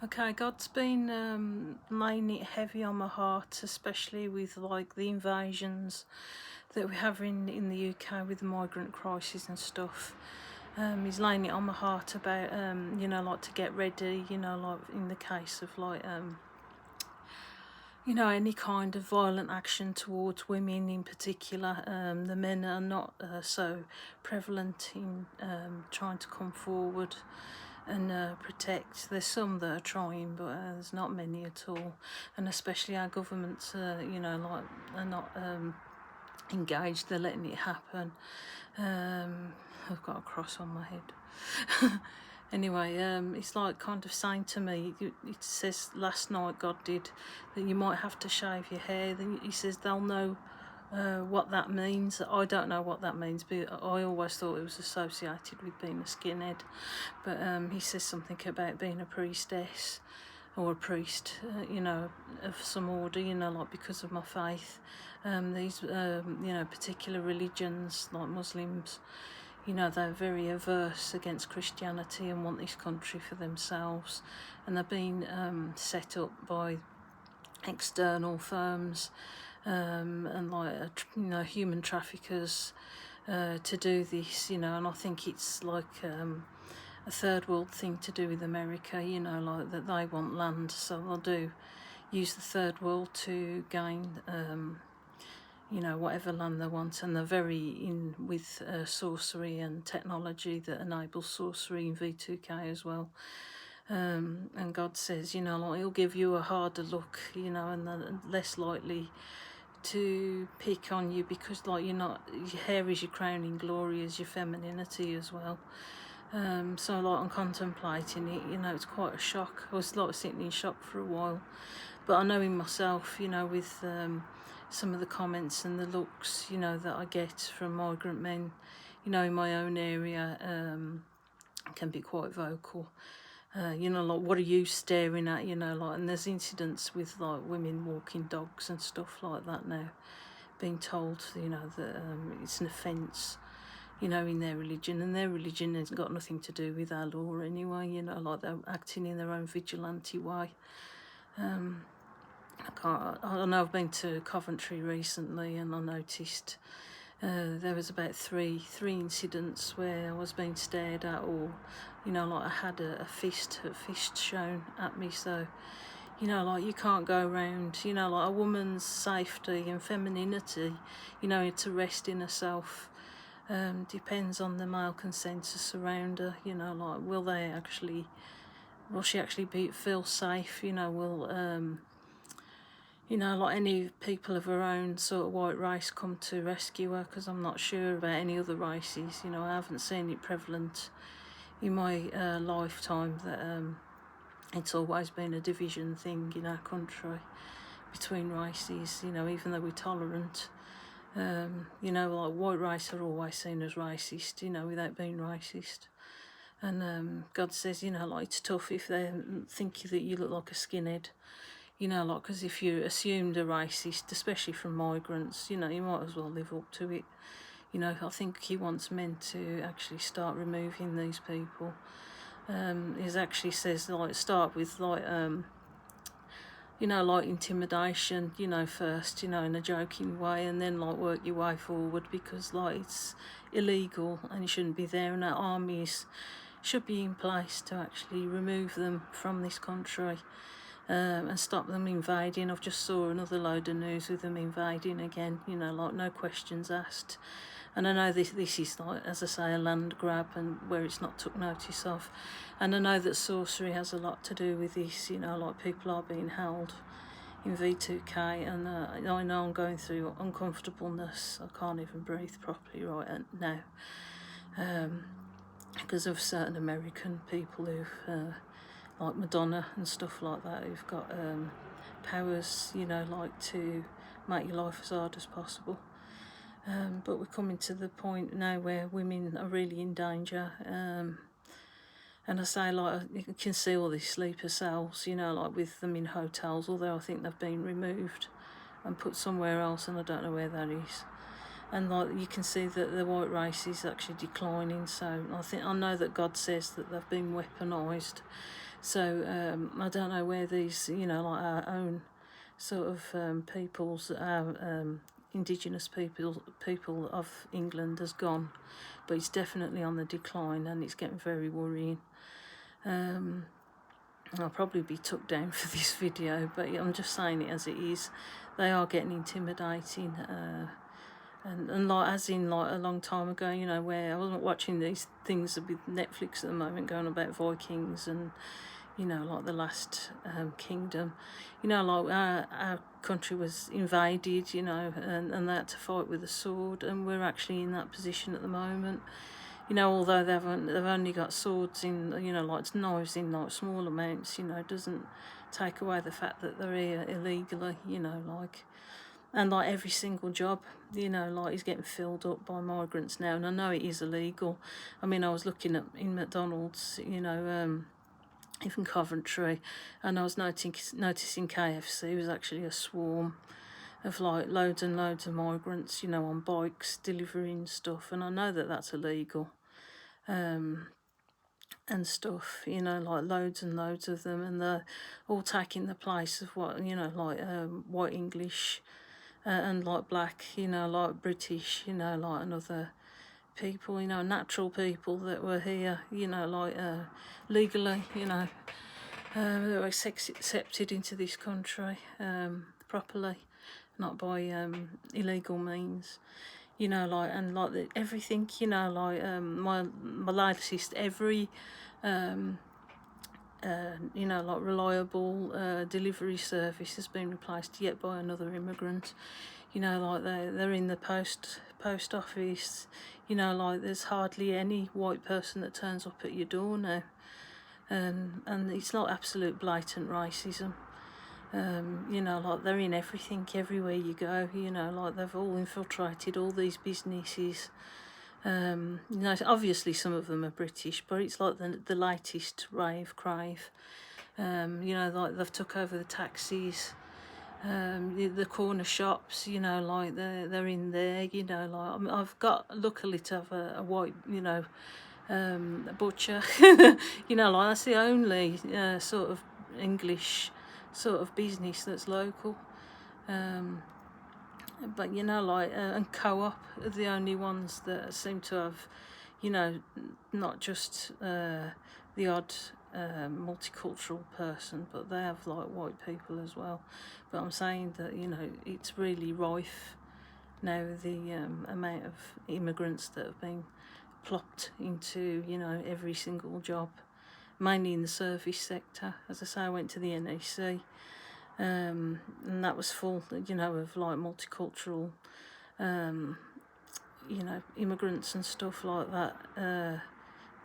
Okay, God's been laying it heavy on my heart, especially with like the invasions that we have in the UK with the migrant crisis and stuff. He's laying it on my heart about like to get ready, like in the case of like any kind of violent action towards women in particular. The men are not so prevalent in trying to come forward and protect. There's some that are trying, but there's not many at all. And especially our governments, are not engaged. They're letting it happen. I've got a cross on my head. Anyway, it's like kind of saying to me, it says last night God did, that you might have to shave your hair. Then he says they'll know what that means. I don't know what that means, but I always thought it was associated with being a skinhead. But he says something about being a priestess or a priest, of some order, like because of my faith. These, particular religions like Muslims, they're very averse against Christianity and want this country for themselves. And they're being set up by external firms and like human traffickers to do this, and I think it's like a third world thing to do with America, like that they want land, so they'll use the third world to gain whatever land they want. And they're very in with sorcery and technology that enables sorcery in V2K as well. And God says, like he'll give you a harder look, and they're less likely to pick on you because like your hair is your crowning glory, is your femininity as well. So like I'm contemplating it, it's quite a shock. I was like sitting in shock for a while, but I know in myself, with some of the comments and the looks, that I get from migrant men, in my own area, can be quite vocal. Like, what are you staring at, like, and there's incidents with like women walking dogs and stuff like that now, being told, that it's an offence, in their religion, and their religion has got nothing to do with our law anyway, like they're acting in their own vigilante way. I know I've been to Coventry recently, and I noticed there was about three incidents where I was being stared at, or like I had a fist shown at me. So like you can't go around, like a woman's safety and femininity, to rest in herself depends on the male consensus around her. Like will she actually feel safe? Will like any people of her own sort of white race come to rescue her? Because I'm not sure about any other races. I haven't seen it prevalent in my lifetime that it's always been a division thing in our country between races, even though we're tolerant. Like white race are always seen as racist, without being racist. And God says, like it's tough if they think that you look like a skinhead. Like, because if you're assumed a racist, especially from migrants, you might as well live up to it. I think he wants men to actually start removing these people. He actually says, like, start with, like, like intimidation, first, in a joking way, and then, like, work your way forward, because, like, it's illegal and you shouldn't be there, and our armies should be in place to actually remove them from this country. And stop them invading. I've just saw another load of news with them invading again, like no questions asked. And I know this is, like, as I say, a land grab, and where it's not took notice of. And I know that sorcery has a lot to do with this, like people are being held in V2K, and I know I'm going through uncomfortableness. I can't even breathe properly right now, because of certain American people who've like Madonna and stuff like that, who've got powers, like to make your life as hard as possible. But we're coming to the point now where women are really in danger. And I say, like, you can see all these sleeper cells, like with them in hotels, although I think they've been removed and put somewhere else, and I don't know where that is. And like you can see that the white race is actually declining. So I know that God says that they've been weaponised So I don't know where these, you know, like our own sort of peoples, our indigenous people of England has gone, but it's definitely on the decline, and it's getting very worrying. I'll probably be took down for this video, but I'm just saying it as it is. They are getting intimidating, and like as in like a long time ago, you know, where I wasn't watching these things with Netflix at the moment going about Vikings and, you know, like the last kingdom, you know, like our country was invaded, you know, and they had to fight with a sword, and we're actually in that position at the moment. You know, although they've only got swords in, you know, like knives in like small amounts, you know, it doesn't take away the fact that they're here illegally, you know, like, and like every single job, you know, like is getting filled up by migrants now, and I know it is illegal. I mean, I was looking at in McDonald's, you know, even Coventry, and I was noticing KFC was actually a swarm of like loads and loads of migrants, you know, on bikes delivering stuff, and I know that that's illegal, and stuff, you know, like loads and loads of them, and they're all taking the place of what, you know, like white English and like black, you know, like British, you know, like another people, you know, natural people that were here, you know, like legally, you know, that were accepted into this country properly, not by illegal means, you know, like, and like everything, you know, like my latest, every you know, like reliable delivery service has been replaced yet by another immigrant. You know, like they're in the post office, you know, like there's hardly any white person that turns up at your door now, and it's not absolute blatant racism. You know, like they're in everything, everywhere you go, you know, like they've all infiltrated all these businesses. You know, obviously some of them are British, but it's like the latest rave crave. You know, like they've took over the taxis, the corner shops, you know, like they're in there, you know, like I mean, I've got luckily to have a white, you know, a butcher, you know, like that's the only sort of English sort of business that's local. But you know, like and Co-op are the only ones that seem to have, you know, not just the odd multicultural person, but they have like white people as well. But I'm saying that, you know, it's really rife now, the amount of immigrants that have been plopped into, you know, every single job, mainly in the service sector. As I say, I went to the NEC, and that was full, you know, of like multicultural, you know, immigrants and stuff like that,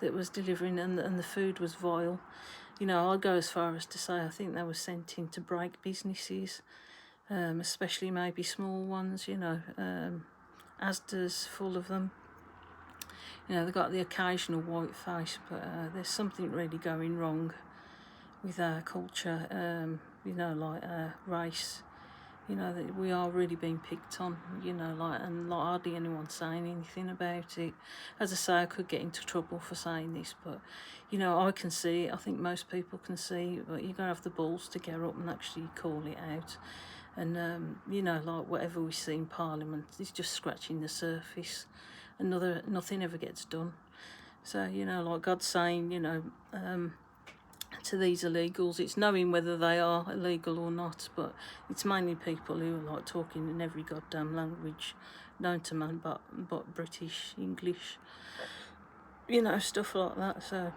that was delivering, and the food was vile. You know, I'll go as far as to say I think they were sent in to break businesses, especially maybe small ones, you know, Asda's full of them. You know, they've got the occasional white face, but there's something really going wrong with our culture, you know, like race, you know, that we are really being picked on, you know, like, and like hardly anyone saying anything about it. As I say, I could get into trouble for saying this, but, you know, I can see it, I think most people can see, but you gotta have the balls to get up and actually call it out. And, you know, like whatever we see in Parliament is just scratching the surface. Nothing ever gets done. So, you know, like God's saying, you know, to these illegals, it's knowing whether they are illegal or not, but it's mainly people who are like talking in every goddamn language known to man but British, English, you know, stuff like that.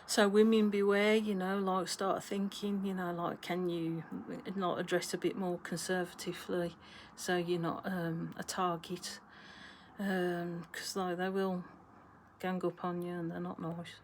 So women beware, you know, like start thinking, you know, like can you not address a bit more conservatively so you're not a target, because like they will gang up on you and they're not nice.